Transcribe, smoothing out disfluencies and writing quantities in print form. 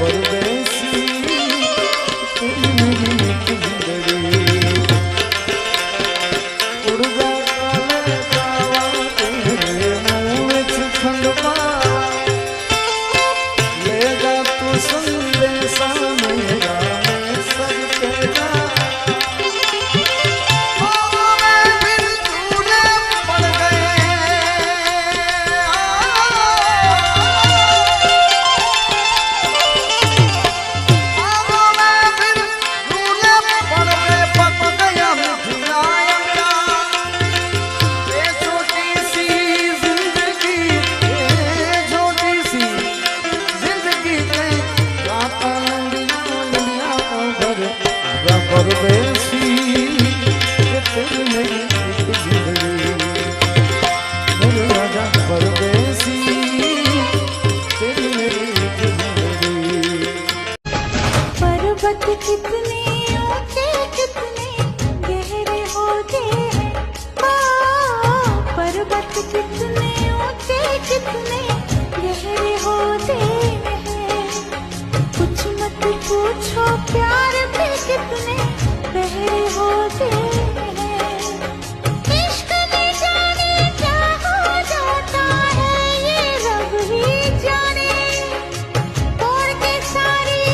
परदेसी तेरी मेरी एक जिंदगी उड़ जा काले कावा तेरे मुँह में खंड पावा ले जा तू संदेशा मेरा मैं सब तेरा परदेसी तेरी मेरी एक जिंदगी मेरे राजा परदेसी तेरी मेरी एक जिंदगी। पर्वत कितने ऊंचे कितने गहरे होते हैं, पर्वत कितने ऊंचे कितने गहरे होते हैं, कुछ मत पूछो